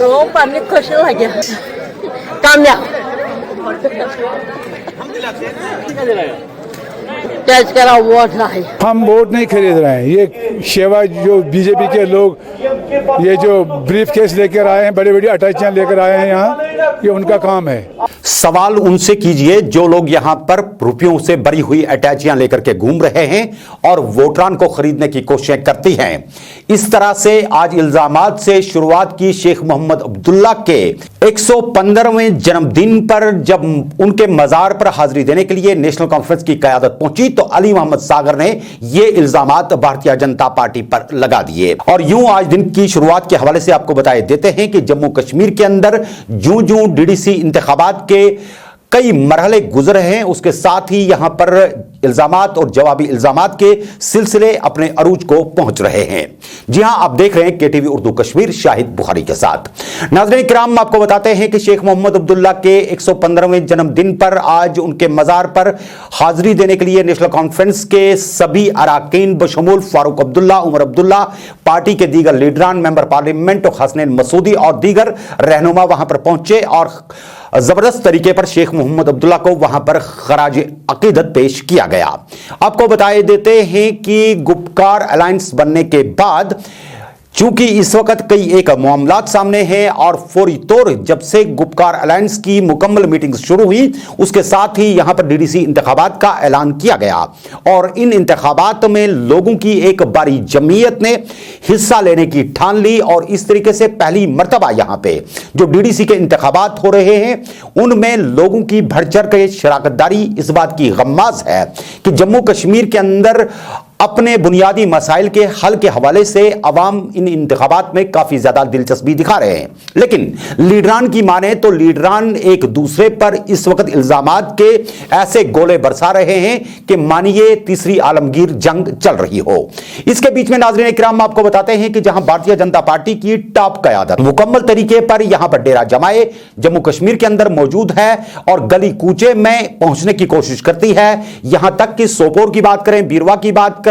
너무 빨리 커시하게 깜짝 catch करा vote नहीं। हम वोट नहीं खरीद रहे हैं। ये शेवा जो बीजेपी के लोग ये जो ब्रीफ केस लेकर आए हैं, बड़ी बड़ी अटैचियां लेकर आए हैं यहाँ, ये उनका काम है। सवाल उनसे कीजिए जो लोग यहां पर रुपयों से भरी हुई अटैचियां लेकर के घूम रहे हैं और वोटरान को खरीदने की कोशिशें करती हैं। इस तरह से आज इल्जामात से शुरुआत की शेख मोहम्मद अब्दुल्ला के 115वें जन्मदिन पर जब उनके मजार पर हाजिरी देने के लिए नेशनल कॉन्फ्रेंस की क़यादत पहुंची तो अली मोहम्मद सागर ने ये इल्जामात भारतीय जनता पार्टी पर लगा दिए। और यूं आज दिन की शुरुआत के हवाले से आपको बताए देते हैं कि जम्मू कश्मीर के अंदर जूं जूं डीडीसी इंतखाबात के कई मरहले गुजरे हैं, उसके साथ ही यहां पर इल्जामात और जवाबी इल्जामात के सिलसिले अपने अरूज को पहुंच रहे हैं। जी हां, आप देख रहे हैं केटीवी उर्दू कश्मीर शाहिद बुखारी के साथ। नाज़रीन किराम, आपको बताते हैं कि शेख मोहम्मद अब्दुल्ला के 115वें जन्मदिन पर आज उनके मजार पर हाजिरी देने के लिए नेशनल कॉन्फ्रेंस के सभी अरकान बशमूल फारूक अब्दुल्ला, उमर अब्दुल्ला, पार्टी के दीगर लीडरान, मेंबर पार्लियामेंट और हसनैन मसूदी और दीगर रहनुमा वहां पर पहुंचे और जबरदस्त तरीके पर शेख मोहम्मद अब्दुल्ला को वहां पर खराज अकीदत पेश किया गया। आपको बताए देते हैं कि गुपकार अलायंस बनने के बाद चूंकि इस वक्त कई एक मामलात सामने हैं और फौरी तौर जब से गुपकार अलायंस की मुकम्मल मीटिंग शुरू हुई उसके साथ ही यहां पर डीडीसी इंतखाबात का ऐलान किया गया और इन इंतखाबात में लोगों की एक बड़ी जमीयत ने हिस्सा लेने की ठान ली और इस तरीके से पहली मर्तबा यहां पे जो डीडीसी के इंतखाबात हो रहे हैं उनमें लोगों की बढ़ चढ़ के शराकतदारी इस बात की गम्माज है कि जम्मू कश्मीर के अंदर अपने बुनियादी मसाइल के हल के हवाले से अवाम इन इंतखाबात में काफी ज्यादा दिलचस्पी दिखा रहे हैं। लेकिन लीडरान की माने तो लीडरान एक दूसरे पर इस वक्त इल्जामात के ऐसे गोले बरसा रहे हैं कि मानिए तीसरी आलमगीर जंग चल रही हो। इसके बीच में नाज़रीन किराम आपको बताते हैं कि जहां भारतीय जनता पार्टी की टॉप क़यादत मुकम्मल तरीके पर यहां पर डेरा जमाए जम्मू कश्मीर के अंदर मौजूद है और गली कूचे में पहुंचने की कोशिश करती है। यहां तक कि सोपोर की बात करें, बीरवा की बात करें,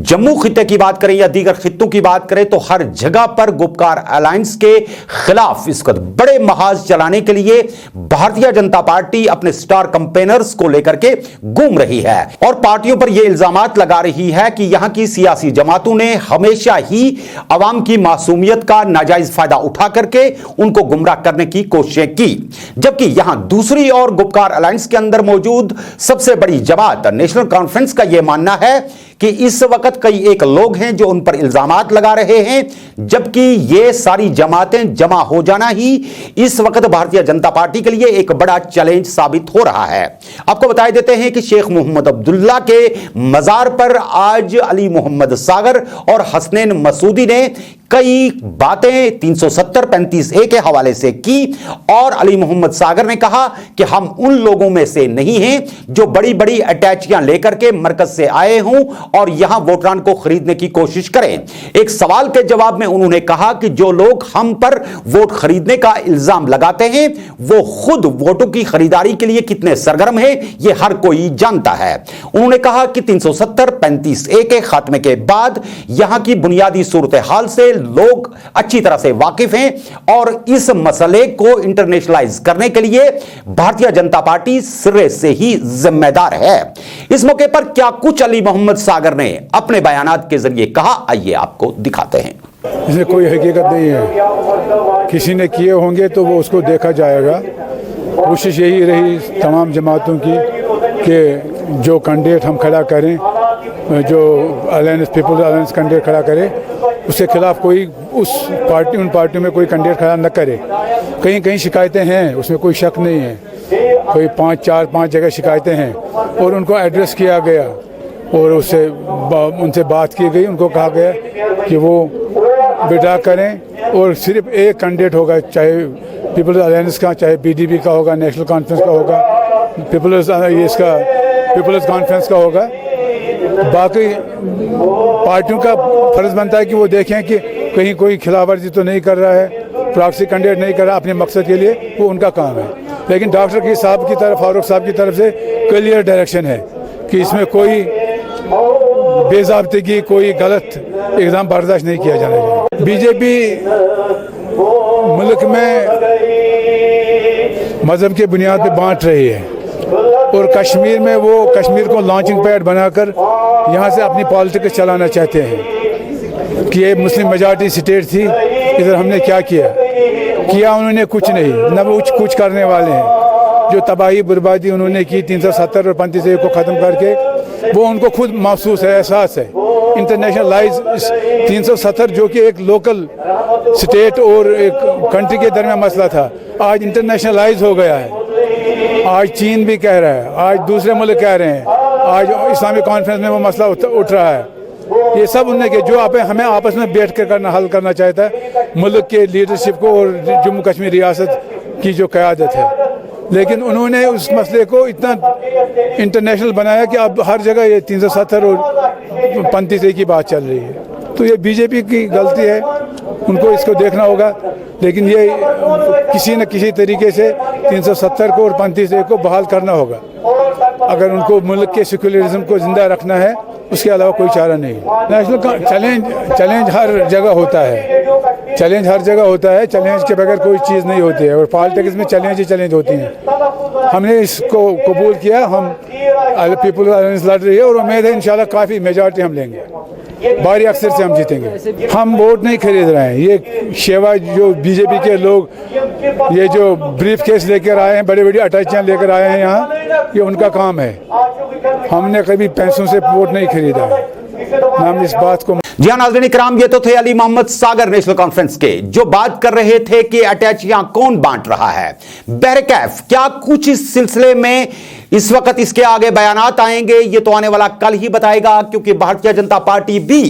जम्मू खित्ते की बात करें या दीगर खित्तों की बात करें तो हर जगह पर गुपकार अलायंस के खिलाफ इस वक्त बड़े महाज चलाने के लिए भारतीय जनता पार्टी अपने स्टार कैंपेनर्स को लेकर के घूम रही है और पार्टियों पर यह इल्जामात लगा रही है कि यहां की सियासी जमातों ने हमेशा ही अवाम की मासूमियत का नाजायज फायदा उठा करके उनको गुमराह करने की कोशिशें की। जबकि यहां दूसरी ओर गुपकार अलायंस के अंदर मौजूद सबसे बड़ी जमात नेशनल कॉन्फ्रेंस का यह मानना है कि इस वक्त कई एक लोग हैं जो उन पर इल्जामात लगा रहे हैं, जबकि ये सारी जमातें जमा हो जाना ही इस वक्त भारतीय जनता पार्टी के लिए एक बड़ा चैलेंज साबित हो रहा है। आपको बताए देते हैं कि शेख मोहम्मद अब्दुल्ला के मजार पर आज अली मोहम्मद सागर और हसनैन मसूदी ने कई बातें 370-35A के हवाले से की और अली मोहम्मद सागर ने कहा कि हम उन लोगों में से नहीं हैं जो बड़ी बड़ी अटैचियां लेकर के मरकज से आए हों और यहां वोटरान को खरीदने की कोशिश करें। एक सवाल के जवाब में उन्होंने कहा कि जो लोग हम पर वोट खरीदने का इल्जाम लगाते हैं वो खुद वोटों की खरीदारी के लिए कितने सरगर्म है ये हर कोई जानता है। उन्होंने कहा कि 370-35A के खात्मे के बाद यहां की बुनियादी सूरत हाल से लोग अच्छी तरह से वाकिफ हैं और इस मसले को इंटरनेशनलाइज करने के लिए भारतीय जनता पार्टी सिरे से ही जिम्मेदार है। इस मौके पर क्या कुछ अली मोहम्मद सागर ने अपने बयानात के जरिए कहा, आइए आपको दिखाते हैं। इसमें कोई हकीकत नहीं है, किसी ने किए होंगे तो वो उसको देखा जाएगा। कोशिश यही रही तमाम जमातों की कि जो कैंडिडेट हम खड़ा करें, जो अलायंस पीपल्स अलायंस कैंडिडेट खड़ा करे उसके खिलाफ कोई उन पार्टियों में कोई कैंडिडेट खड़ा न करे। कहीं कहीं शिकायतें हैं, उसमें कोई शक नहीं है, कोई 4-5 जगह शिकायतें हैं और उनको एड्रेस किया गया और उनसे बात की गई। उनको कहा गया कि वो विड्रा करें और सिर्फ एक कैंडिडेट होगा, चाहे पीपल्स अलायंस का, चाहे पीडीपी का होगा, नेशनल कॉन्फ्रेंस का होगा, पीपल्स कॉन्फ्रेंस का होगा। बाकी पार्टियों का फर्ज बनता है कि वो देखें कि कहीं कोई खिलाफवर्जी तो नहीं कर रहा है, प्रॉक्सी कैंडिडेट नहीं कर रहा अपने मकसद के लिए, वो उनका काम है। लेकिन डॉक्टर की साहब की तरफ, फारूक साहब की तरफ से क्लियर डायरेक्शन है कि इसमें कोई बेज़ाब्तगी, कोई गलत इक़दाम बर्दाश्त नहीं किया जाएगा। बीजेपी मुल्क में मज़हब के बुनियाद पे बांट रही है और कश्मीर में वो कश्मीर को लॉन्चिंग पैड बनाकर यहाँ से अपनी पॉलिटिक्स चलाना चाहते हैं कि ये मुस्लिम मेजॉरिटी स्टेट थी, इधर हमने क्या किया उन्होंने कुछ नहीं, न वो कुछ करने वाले हैं। जो तबाही बर्बादी उन्होंने की 370 और 35 को ख़त्म करके, वो उनको खुद महसूस है, एहसास है। इंटरनेशनलाइज 370 जो कि एक लोकल स्टेट और एक कंट्री के दरमियान मसला था, आज इंटरनेशनलाइज हो गया है। आज चीन भी कह रहा है, आज दूसरे मुल्क कह रहे हैं, आज इस्लामिक कॉन्फ्रेंस में वो मसला उठ रहा है। ये सब उनने के जो हमें आपस में बैठ कर हल करना चाहता है मुल्क के लीडरशिप को और जम्मू कश्मीर रियासत की जो क़यादत है। लेकिन उन्होंने उस मसले को इतना इंटरनेशनल बनाया कि अब हर जगह ये 370 और 35 की बात चल रही है। तो ये बीजेपी की गलती है, उनको इसको देखना होगा। लेकिन ये किसी न किसी तरीके से 370 को और 35 को बहाल करना होगा अगर उनको मुल्क के सेक्युलरिज्म को ज़िंदा रखना है, उसके अलावा कोई चारा नहीं। नेशनल चैलेंज हर जगह होता है, चैलेंज हर जगह होता है, चैलेंज के बगैर कोई चीज़ नहीं होती है और पॉलिटिक्स में चैलेंज ही चैलेंज होती हैं। हमने इसको कबूल किया, हम पीपल अलायंस लड़ रही है और उम्मीद है इंशाल्लाह काफ़ी मेजॉरिटी हम लेंगे, भारी अक्सर से हम जीतेंगे। हम वोट नहीं खरीद रहे हैं, ये शेवा जो बीजेपी के लोग ये जो ब्रीफ केस लेकर आए हैं, बड़ी बड़ी अटैचियाँ लेकर आए हैं यहाँ, ये उनका काम है। हमने कभी पैसों से वोट नहीं खरीदा है, हम इस बात को। जी हाँ नाज़रीन इकराम, ये तो थे अली मोहम्मद सागर नेशनल कॉन्फ्रेंस के, जो बात कर रहे थे कि अटैचियां कौन बांट रहा है। बहरकैफ क्या कुछ इस सिलसिले में इस वक्त इसके आगे बयानात आएंगे, ये तो आने वाला कल ही बताएगा, क्योंकि भारतीय जनता पार्टी भी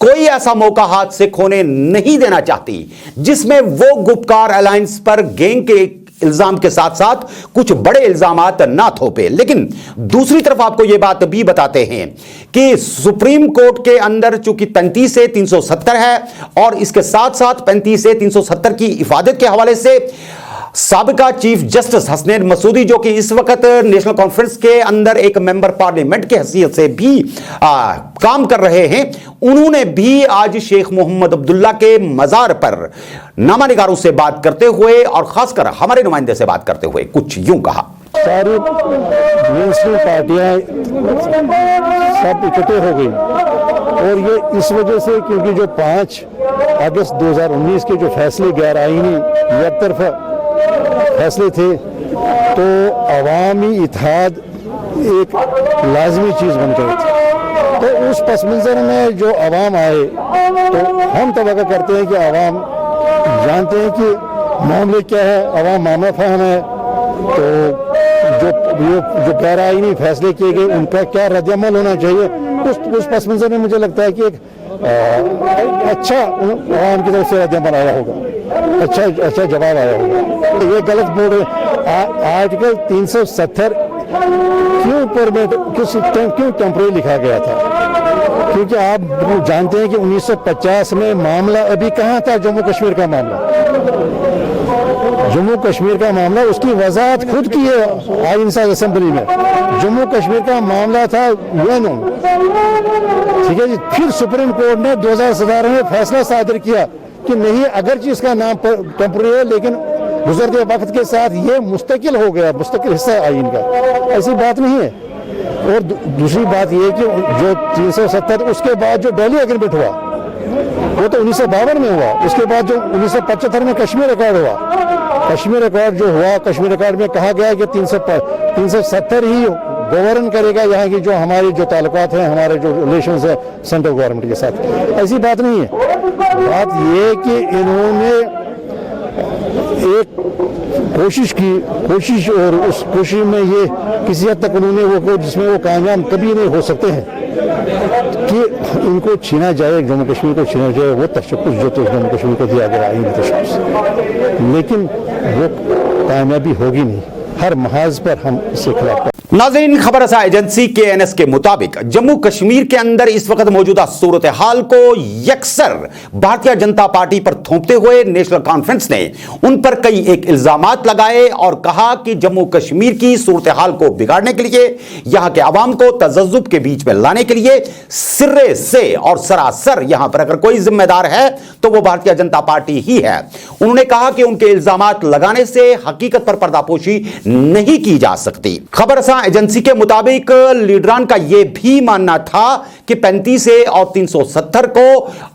कोई ऐसा मौका हाथ से खोने नहीं देना चाहती जिसमें वो गुपकार अलायंस पर गैंग के इल्जाम के साथ साथ कुछ बड़े इल्जामात ना थोपे। लेकिन दूसरी तरफ आपको यह बात भी बताते हैं कि सुप्रीम कोर्ट के अंदर चूंकि 35 से 370 है और इसके साथ साथ 35 से 370 की इफादत के हवाले से साबिका चीफ जस्टिस हसनैन मसूदी, जो कि इस वक्त नेशनल कॉन्फ्रेंस के अंदर एक मेंबर पार्लियामेंट के हैसियत से भी काम कर रहे हैं, उन्होंने भी आज शेख मोहम्मद अब्दुल्ला के मजार पर नामानिगारों से बात करते हुए और खासकर हमारे नुमाइंदे से बात करते हुए कुछ यूं कहा। सारी मेनस्ट्रीम पार्टियां सब इकट्ठे हो गई और ये इस वजह से क्योंकि जो 5 अगस्त 2019 के जो फैसले गैर आईनी एकतरफा फैसले थे, तो अवामी इत्तेहाद एक लाजमी चीज़ बन गई थी। तो उस पस मंज़र में जो अवाम आए, तो हम तवक्को करते हैं कि अवाम जानते हैं कि मामले क्या है, अवाम मामला फहम है, तो जो गैर आईनी फैसले किए गए उनका क्या रद्द-ए-अमल होना चाहिए, उस पस मंज़र में मुझे लगता है कि एक अच्छा अवाम की तरफ से रद्द-ए-अमल आया होगा, अच्छा जवाब आया होगा। ये गलत बोल रहे आर्टिकल 370 क्यों टेम्परेरी लिखा गया था, क्योंकि आप जानते हैं कि 1950 में मामला अभी कहाँ था, जम्मू कश्मीर का मामला, जम्मू कश्मीर का मामला उसकी वजाहत खुद की है आईन इंसाफ असेंबली में। जम्मू कश्मीर का मामला था यूएनओ, ठीक है जी। फिर सुप्रीम कोर्ट ने 2017 में फैसला सादर किया कि नहीं, अगरचे इसका नाम टेम्परेरी है लेकिन गुजरते वक्त के साथ ये मुस्तकिल हो गया, मुस्तकिल हिस्सा है आईन का, ऐसी बात नहीं है। और दूसरी बात ये कि जो 370 उसके बाद जो दिल्ली एग्रीमेंट हुआ वो तो 1952 में हुआ, उसके बाद जो 1975 में कश्मीर रिकॉर्ड हुआ, कश्मीर रिकॉर्ड जो हुआ, कश्मीर रिकॉर्ड में कहा गया कि 370 ही गवर्न करेगा यहाँ की जो हमारी जो ताल्लुकात हैं, हमारे जो रिलेशंस है सेंट्रल गवर्नमेंट के साथ। ऐसी बात नहीं है। बात ये कि इन्होंने एक कोशिश और उस कोशिश में ये किसी हद तक उन्होंने वो जिसमें वो कामयाब कभी नहीं हो सकते हैं कि इनको छीना जाए, जम्मू कश्मीर को छीना जाए, वो तशक्कुस जो तो जम्मू कश्मीर को दिया गया आईनी तशक्कुस, लेकिन वो कामयाबी होगी नहीं। हर महाज पर हम इससे खिलाफ नाज़रीन, खबर रसा एजेंसी KNS के मुताबिक जम्मू कश्मीर के अंदर इस वक्त मौजूदा सूरत हाल को यकसर भारतीय जनता पार्टी पर थोपते हुए नेशनल कॉन्फ्रेंस ने उन पर कई एक इल्जामात लगाए और कहा कि जम्मू कश्मीर की सूरत हाल को बिगाड़ने के लिए, यहां के अवाम को तजज्जुब के बीच में लाने के लिए सिरे से और सरासर यहां पर अगर कोई जिम्मेदार है तो वो भारतीय जनता पार्टी ही है। उन्होंने कहा कि उनके इल्जामात लगाने से हकीकत पर पर्दापोशी नहीं की जा सकती। खबर एजेंसी के मुताबिक लीडरान का यह भी मानना था कि 35A और 370 को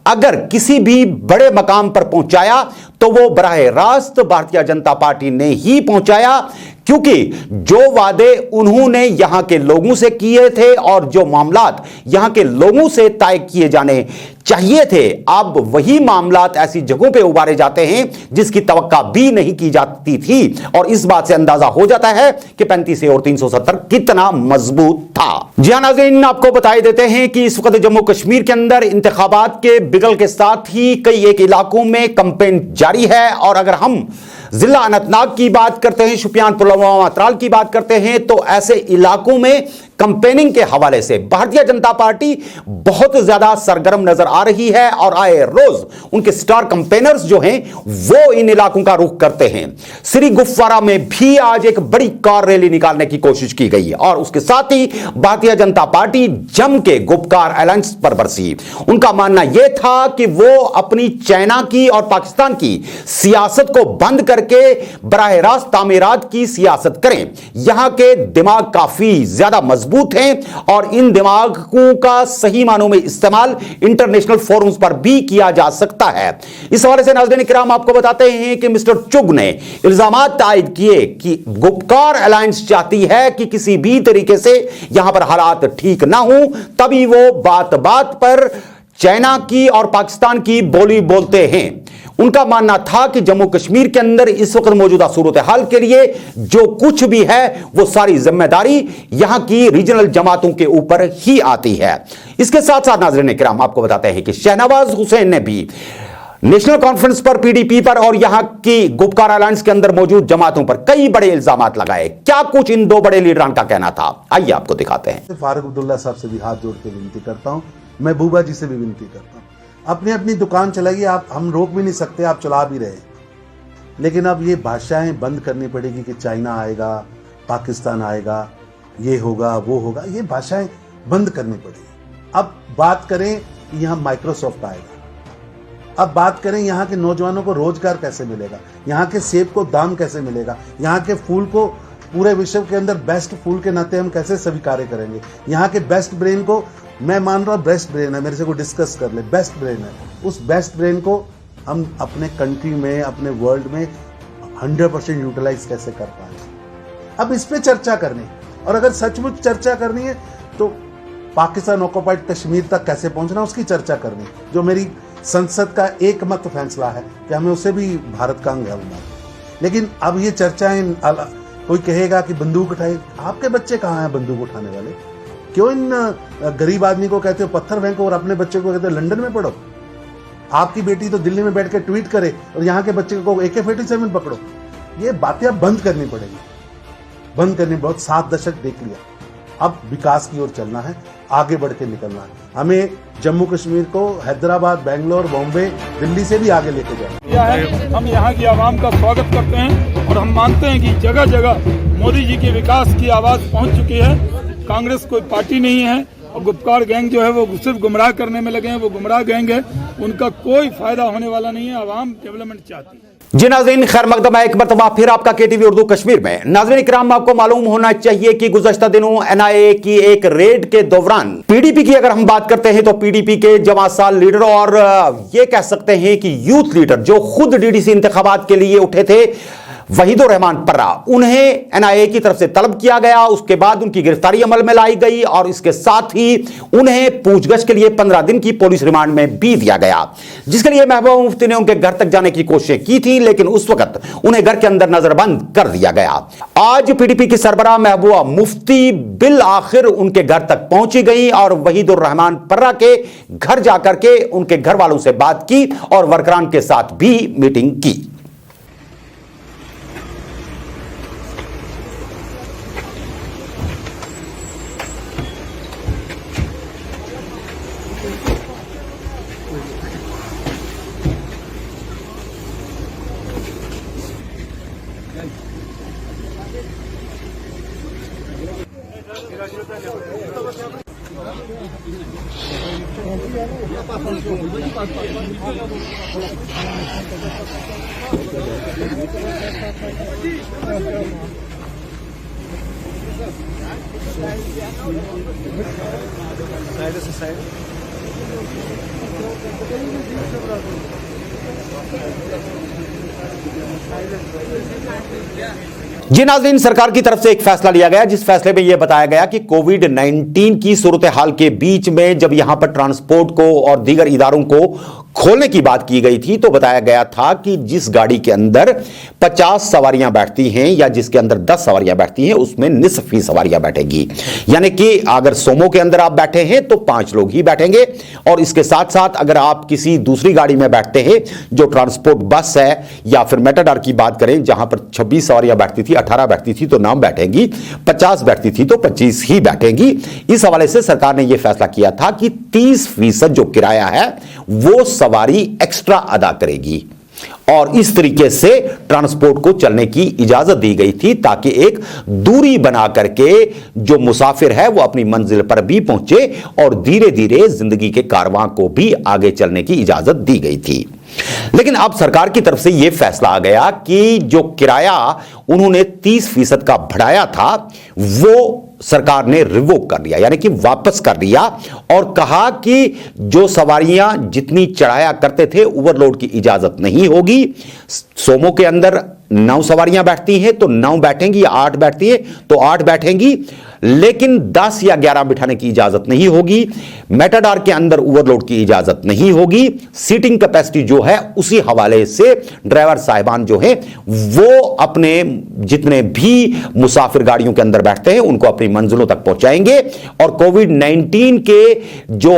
अगर किसी भी बड़े मकाम पर पहुंचाया तो वो बराह रास्त भारतीय जनता पार्टी ने ही पहुंचाया, क्योंकि जो वादे उन्होंने यहां के लोगों से किए थे और जो मामलात यहां के लोगों से तय किए जाने चाहिए थे, अब वही मामलात ऐसी जगहों पे उबारे जाते हैं जिसकी तवक्का भी नहीं की जाती थी। और इस बात से अंदाजा हो जाता है कि 35A और 370 कितना मजबूत था। जी हां नाज़रीन, आपको बताए देते हैं कि इस वक्त जम्मू कश्मीर के अंदर इंतखाबात के बिगल के साथ ही कई एक इलाकों में कैंपेन जारी है। और अगर हम जिला अनंतनाग की बात करते हैं, शुपियान, पुलवामा, त्राल की बात करते हैं, तो ऐसे इलाकों में कैंपेनिंग के हवाले से भारतीय जनता पार्टी बहुत ज्यादा सरगर्म नजर आ रही है और आए रोज उनके स्टार कैंपेनर्स जो हैं वो इन इलाकों का रुख करते हैं। श्री गुफवारा में भी आज एक बड़ी कार रैली निकालने की कोशिश की गई और उसके साथ ही भारतीय जनता पार्टी जम के गुपकार अलायंस पर बरसी। उनका मानना यह था कि वो अपनी चाइना की और पाकिस्तान की सियासत को बंद करके बराह रास्त तामीरात की सियासत करें। यहां के दिमाग काफी ज्यादा मजबूत हैं और इन दिमागों का सही मानों में इस्तेमाल इंटरनेशनल फोरम्स पर भी किया जा सकता है। इस हवाले से नाज़रीन किराम आपको बताते हैं कि मिस्टर चुग ने इल्जामात आयद किए कि गुपकार अलायंस चाहती है कि किसी भी तरीके से यहां पर हालात ठीक ना हो, तभी वो बात बात पर चाइना की और पाकिस्तान की बोली बोलते हैं। उनका मानना था कि जम्मू कश्मीर के अंदर इस वक्त मौजूदा सूरत हाल के लिए जो कुछ भी है वो सारी जिम्मेदारी यहां की रीजनल जमातों के ऊपर ही आती है। इसके साथ साथ नाज़रीन किराम आपको बताते हैं कि शहनवाज हुसैन ने भी नेशनल कॉन्फ्रेंस पर, PDP पर और यहां की गुपकार अलायंस के अंदर मौजूद जमातों पर कई बड़े इल्जामात लगाए। क्या कुछ इन दो बड़े लीडरान का कहना था, आइए आपको दिखाते हैं। फारूक अब्दुल्ला साहब से भी हाथ जोड़ के विनती करता हूं, महबूबा जी से भी विनती करता हूं, अपनी अपनी दुकान चलाइए, आप हम रोक भी नहीं सकते, आप चला भी रहे, लेकिन अब ये भाषाएं बंद करनी पड़ेगी कि चाइना आएगा, पाकिस्तान आएगा, ये होगा वो होगा, ये भाषाएं बंद करनी पड़ेगी। अब बात करें कि यहाँ माइक्रोसॉफ्ट आएगा, अब बात करें यहाँ के नौजवानों को रोजगार कैसे मिलेगा, यहाँ के सेब को दाम कैसे मिलेगा, यहाँ के फूल को पूरे विश्व के अंदर बेस्ट फूल के नाते हम कैसे स्वीकार करेंगे, यहाँ के बेस्ट ब्रेन को, मैं मान रहा हूँ बेस्ट ब्रेन है, मेरे से कोई डिस्कस कर ले, बेस्ट ब्रेन है, उस बेस्ट ब्रेन को हम अपने कंट्री में, अपने वर्ल्ड में 100% यूटिलाइज कैसे कर पाए। अब इस पे चर्चा करनी, और अगर सचमुच चर्चा करनी है तो पाकिस्तान ऑक्युपाइड कश्मीर तक कैसे पहुंचना उसकी चर्चा करनी, जो मेरी संसद का एक मत फैसला है कि हमें उसे भी भारत का अंग है। लेकिन अब ये चर्चाएं, कोई कहेगा कि बंदूक उठाए, आपके बच्चे कहाँ हैं बंदूक उठाने वाले? क्यों इन गरीब आदमी को कहते हो पत्थर फेंको और अपने बच्चे को कहते हो लंदन में पढ़ो? आपकी बेटी तो दिल्ली में बैठ के ट्वीट करे और यहाँ के बच्चे को AK-47 पकड़ो। ये बातें अब बंद करनी पड़ेगी, बंद करनी। बहुत 7 दशक देख लिया, अब विकास की ओर चलना है, आगे बढ़ के निकलना है। हमें जम्मू कश्मीर को हैदराबाद, बेंगलोर, बॉम्बे, दिल्ली से भी आगे लेके जाए। हम यहाँ की आवाम का स्वागत करते हैं और हम मानते हैं कि जगह जगह मोदी जी के विकास की आवाज पहुँच चुकी है। कांग्रेस कोई पार्टी नहीं है और गुपकार गैंग जो है वो सिर्फ गुमराह करने में लगे हैं, वो गुमराह गैंग है, उनका कोई फायदा होने वाला नहीं है। आवाम डेवलपमेंट चाहती है। जी नाज़रीन, खैर मकदम है एक मरतबा फिर आपका KTV उर्दू कश्मीर में। नाज़रीन इकराम, आपको मालूम होना चाहिए कि गुज़श्ता दिनों NIA की एक रेड के दौरान PDP की अगर हम बात करते हैं तो PDP के जवासाल लीडर और ये कह सकते हैं कि यूथ लीडर जो खुद DDC इंतखाबात के लिए उठे थे, वहीदुर रहमान पर्रा, उन्हें NIA की तरफ से तलब किया गया। उसके बाद उनकी गिरफ्तारी अमल में लाई गई और इसके साथ ही उन्हें पूछगछ के लिए 15 दिन की पुलिस रिमांड में भी दिया गया, जिसके लिए महबूबा मुफ्ती ने उनके घर तक जाने की कोशिश की थी, लेकिन उस वक्त उन्हें घर के अंदर नजरबंद कर दिया गया। आज PDP की सरबराह महबूबा मुफ्ती बिल आखिर उनके घर तक पहुंची गई और वहीदुर रहमान पर्रा के घर जाकर के उनके घर वालों से बात की और वर्करान के साथ भी मीटिंग की। जी नाज़रीन, सरकार की तरफ से एक फैसला लिया गया जिस फैसले में यह बताया गया कि कोविड-19 की सूरत हाल के बीच में जब यहां पर ट्रांसपोर्ट को और दीगर इदारों को खोलने की बात की गई थी तो बताया गया था कि जिस गाड़ी के अंदर 50 सवारियां बैठती हैं या जिसके अंदर 10 सवारियां बैठती हैं उसमें निसफ ही सवारियां बैठेगी। यानी कि अगर सोमो के अंदर आप बैठे हैं तो 5 लोग ही बैठेंगे और इसके साथ साथ अगर आप किसी दूसरी गाड़ी में बैठते हैं जो ट्रांसपोर्ट बस है या फिर मेटाडोर की बात करें जहां पर 26 सवारियां बैठती थी, 18 बैठती थी तो 9 बैठेंगी, 50 बैठती थी तो 25 ही बैठेंगी। इस हवाले से सरकार ने यह फैसला किया था कि 30% जो किराया है वो सवारी एक्स्ट्रा अदा करेगी और इस तरीके से ट्रांसपोर्ट को चलने की इजाजत दी गई थी ताकि एक दूरी बना करके जो मुसाफिर है वो अपनी मंजिल पर भी पहुंचे और धीरे धीरे जिंदगी के कारवां को भी आगे चलने की इजाजत दी गई थी। लेकिन अब सरकार की तरफ से यह फैसला आ गया कि जो किराया उन्होंने 30% का बढ़ाया था वो सरकार ने रिवोक कर लिया, यानी कि वापस कर लिया और कहा कि जो सवारियां जितनी चढ़ाया करते थे ओवरलोड की इजाजत नहीं होगी। सोमो के अंदर 9 सवारियां बैठती हैं तो 9 बैठेंगी, 8 बैठती हैं तो 8 बैठेंगी, लेकिन 10 या 11 बिठाने की इजाजत नहीं होगी। मेटाडोर के अंदर ओवरलोड की इजाजत नहीं होगी। सीटिंग कैपेसिटी जो है उसी हवाले से ड्राइवर साहिबान जो है वो अपने जितने भी मुसाफिर गाड़ियों के अंदर बैठते हैं उनको अपनी मंजिलों तक पहुंचाएंगे और कोविड-19 के जो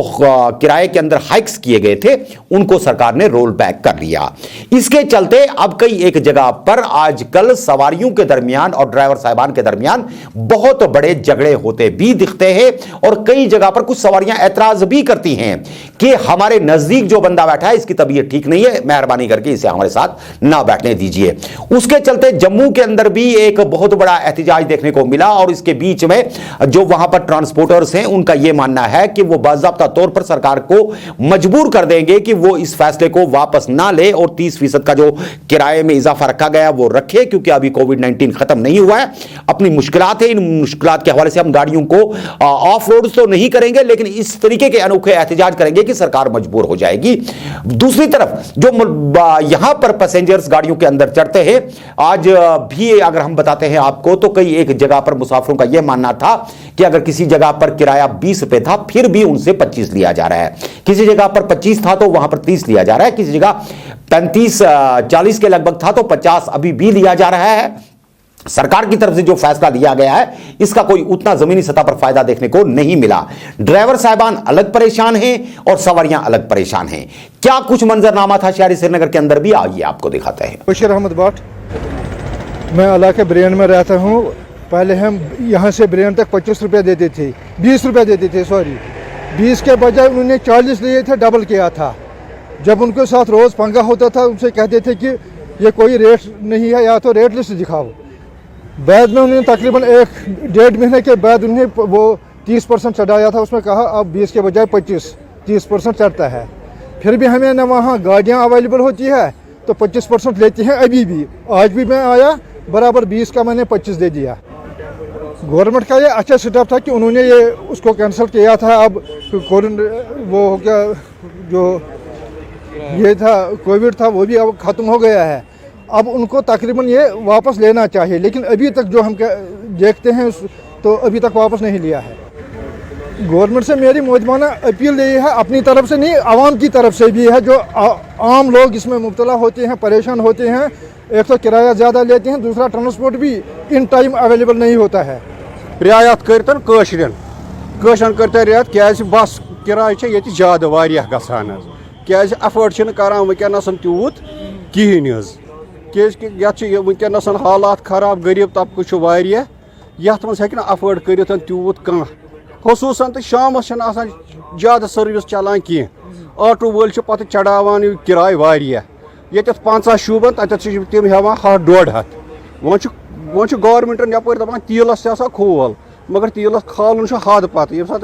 किराए के अंदर हाइक्स किए गए थे उनको सरकार ने रोल बैक कर लिया। इसके चलते अब कई एक जगह पर आजकल सवारियों के दरमियान और ड्राइवर साहिबान के दरमियान बहुत बड़े झगड़े होते भी दिखते हैं और कई जगह पर कुछ सवारियां ऐतराज भी करती हैं कि हमारे नजदीक जो बंदा बैठा है इसकी तबीयत ठीक नहीं है, मेहरबानी करके इसे हमारे साथ ना बैठने दीजिए। उसके चलते जम्मू के अंदर भी एक बहुत बड़ा एहतजाज देखने को मिला और इसके बीच में जो वहां पर ट्रांसपोर्टर्स हैं उनका यह मानना है कि वो बाज़ाब्ता तौर पर सरकार को मजबूर कर देंगे कि वो इस फैसले को वापस ना ले और 30% का जो किराए में इजाफा रखा गया वो रखे, क्योंकि अभी कोविड-19 खत्म नहीं हुआ है। अपनी मुश्किलात है, इन मुश्किलात के हवाले से हम गाड़ियों को ऑफ रोड तो नहीं करेंगे लेकिन इस तरीके के अनोखे एहतजाज करेंगे कि सरकार मजबूर हो जाएगी। दूसरी तरफ जो यहां पर पैसेंजर्स गाड़ियों के अंदर चढ़ते हैं, आज भी अगर हम बताते हैं आपको तो कई एक जगह पर मुसाफिरों का यह मानना था कि अगर किसी जगह पर किराया 20 रुपए था फिर भी उनसे 25 लिया जा रहा है, किसी जगह पर 25 था तो वहां पर 30 लिया जा रहा है, किसी जगह 35-40 के लगभग था तो 50 अभी भी लिया जा रहा है। सरकार की तरफ से जो फैसला लिया गया है इसका कोई उतना जमीनी सतह पर फायदा देखने को नहीं मिला। ड्राइवर साहिबान अलग परेशान हैं और सवारियां अलग परेशान हैं। क्या कुछ मंजरनामा था शहरी श्रीनगर के अंदर भी, आइए आपको दिखाते हैं। बशीर अहमद भट्ट, मैं इलाके ब्रेन में रहता हूं। पहले हम यहां से ब्रेन तक 25 रुपये देते थे, 20 रुपये देते थे, सॉरी 20 के बजाय उन्होंने 40 लिए थे, डबल किया था। जब उनके साथ रोज़ पंगा होता था उनसे कहते थे कि ये कोई रेट नहीं है या तो रेट लिस्ट दिखाओ। बाद में उन्होंने तकरीबन 1-1.5 महीने के बाद उन्हें वो 30% चढ़ाया था, उसमें कहा अब 20 के बजाय 25-30% चढ़ता है। फिर भी हमें न वहाँ गाड़ियाँ अवेलेबल होती है तो 25% लेती हैं अभी भी। आज भी मैं आया बराबर 20 का मैंने 25 दे दिया। गवर्नमेंट का ये अच्छा स्टेप था कि उन्होंने ये उसको कैंसिल किया था। अब वो हो गया, जो ये था कोविड था वो भी अब ख़त्म हो गया है। अब उनको तकरीबन ये वापस लेना चाहिए, लेकिन अभी तक जो हम देखते हैं तो अभी तक वापस नहीं लिया है। गवर्नमेंट से मेरी मौजूदा अपील यही है, अपनी तरफ से नहीं आवाम की तरफ से भी है। जो आम लोग इसमें मुब्तला होते हैं, परेशान होते हैं, एक तो किराया ज़्यादा लेते हैं, दूसरा ट्रांसपोर्ट भी इन टाइम अवेलेबल नहीं होता है। रियायत करतन कशरन करते रियायत क्या बस किराय ज़्यादा वारियाह गसान क्या अफोर्ड करान वनस तूत कहें क्या वनस हालात खराब, गरीब तबक यथ मज हेक अफोर्ड कर तूत कह खसूसन तो शामस ज़्यादा सर्विस चलान कह। ऑटो वोल पे चढ़ावान किराय वारियाह, ये 50 शूबन तम हेवान 100-150। वो गवर्नमेंटन यप दपान तेलस खोल मगर तेलस खालन हद पत ये सात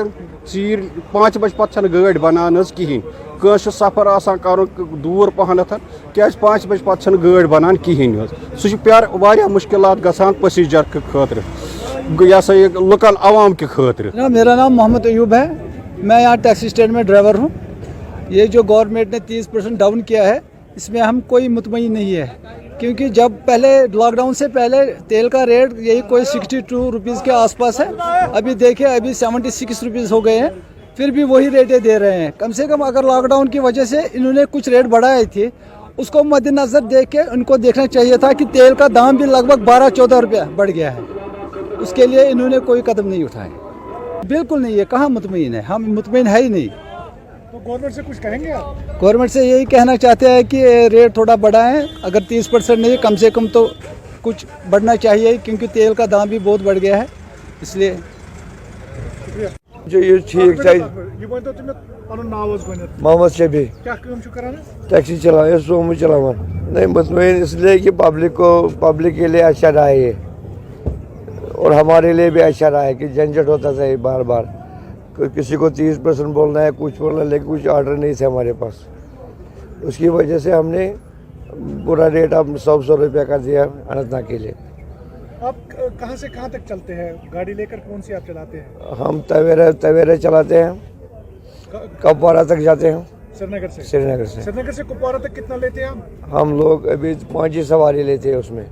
5 बजे पत् गाड़ी बनान कहें कस सफर आसान कर दूर पहनत क्या 5 बजे पत् गाड़ी बनान कहें सह प्यार वारिया मुश्किलात गसान पैसेंजर के खतर यह सा ये लोकल आवाम के खतर। मेरा नाम मोहम्मद अयूब है, मैं यहाँ टैक्सी स्टैंड में ड्राइवर हूँ। ये जो गवर्नमेंट ने 30% डाउन किया है इसमें हम कोई मुतमईन नहीं है, क्योंकि जब पहले लॉकडाउन से पहले तेल का रेट यही कोई 62 रुपीज़ के आसपास है। अभी देखिए अभी 76 रुपीज़ हो गए हैं, फिर भी वही रेटें दे रहे हैं। कम से कम अगर लॉकडाउन की वजह से इन्होंने कुछ रेट बढ़ाए थे उसको मद्देनज़र देख के उनको देखना चाहिए था कि तेल का दाम भी लगभग 12-14 रुपया बढ़ गया है, उसके लिए इन्होंने कोई कदम नहीं उठाए। बिल्कुल नहीं है, कहाँ मुतमईन है, हम मुतमईन है ही नहीं। तो गवर्नमेंट से कुछ कहेंगे आप? गवर्नमेंट से यही कहना चाहते हैं कि रेट थोड़ा बढ़ाएं, अगर 30% नहीं कम से कम तो कुछ बढ़ना चाहिए, क्योंकि तेल का दाम भी बहुत बढ़ गया है इसलिए। जो ये ठीक चाहिए। मोहम्मद शबी टैक्सी चला सोमू चलावा नहीं मुतमईन इसलिए कि पब्लिक के लिए अच्छा रहा है और हमारे लिए भी अच्छा रहा है कि झंझट होता था बार बार किसी को 30% बोलना है कुछ बोलना, लेकिन कुछ ऑर्डर नहीं थे हमारे पास। उसकी वजह से हमने पूरा रेट अब 100 रुपया कर दिया अनंतनाग के लिए। आप कहाँ से कहाँ तक चलते हैं, गाड़ी लेकर कौन सी आप चलाते हैं? हम तवेरे चलाते हैं, कुपवारा तक जाते हैं। श्रीनगर से? श्रीनगर से कुपवारा तक कितना लेते हैं हम लोग अभी 5 ही सवारी लेते हैं, उसमें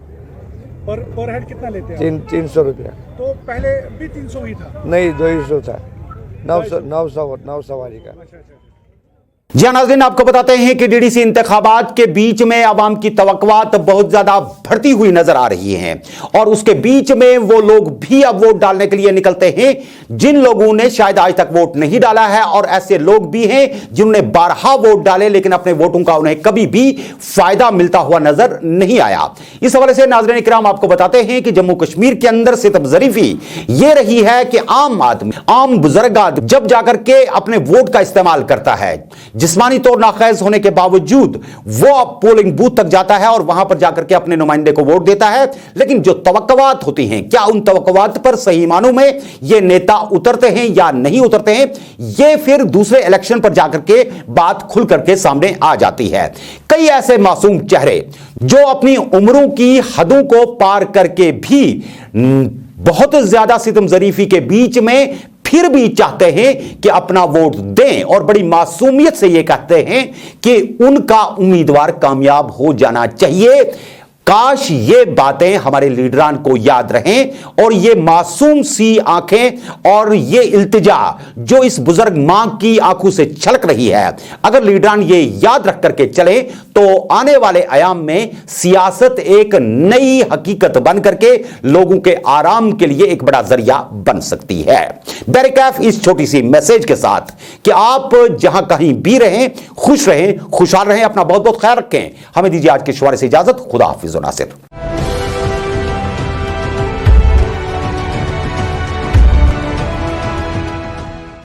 पर हेड कितना लेते हैं? 300 रुपया। तो पहले भी 300 ही था? नहीं 200 था, 9 सवारी का। जी नाज़रीन, आपको बताते हैं कि डीडीसी इंतखाबात के बीच में आवाम की तवक्कुआत बहुत ज्यादा बढ़ती हुई नजर आ रही हैं और उसके बीच में वो लोग भी अब वोट डालने के लिए निकलते हैं जिन लोगों ने शायद आज तक वोट नहीं डाला है, और ऐसे लोग भी हैं जिन्होंने 12 वोट डाले लेकिन अपने वोटों का उन्हें कभी भी फायदा मिलता हुआ नजर नहीं आया। इस हवाले से नाज़रीन इकराम आपको बताते हैं कि जम्मू कश्मीर के अंदर सितम ज़रीफी ये रही है कि आम आदमी, आम बुजुर्ग जब जाकर के अपने वोट का इस्तेमाल करता है, जिस्मानी तौर नाखैज होने के बावजूद वो अब पोलिंग बूथ तक जाता है और वहां पर जाकर के अपने नुमाइंदे को वोट देता है, लेकिन जो तवक्कुआत होती हैं क्या उन तवक्कुआत पर सही मानों में ये नेता उतरते हैं या नहीं उतरते हैं, ये फिर दूसरे इलेक्शन पर जाकर के बात खुल करके सामने आ जाती है। कई ऐसे मासूम चेहरे जो अपनी उम्रों की हदों को पार करके भी बहुत ज्यादा सितम ज़रीफी के बीच में फिर भी चाहते हैं कि अपना वोट दें और बड़ी मासूमियत से यह कहते हैं कि उनका उम्मीदवार कामयाब हो जाना चाहिए। काश ये बातें हमारे लीडरान को याद रहें और ये मासूम सी आंखें और ये इल्तिजा जो इस बुजुर्ग मां की आंखों से छलक रही है, अगर लीडरान ये याद रख करके चले तो आने वाले आयाम में सियासत एक नई हकीकत बन करके लोगों के आराम के लिए एक बड़ा जरिया बन सकती है। बैरिकैफ इस छोटी सी मैसेज के साथ कि आप जहां कहीं भी रहें, खुश रहें, खुशहाल रहें, अपना बहुत बहुत ख्याल रखें। हमें दीजिए आज के शुमारे से इजाजत। खुदा हाफिज नासिर।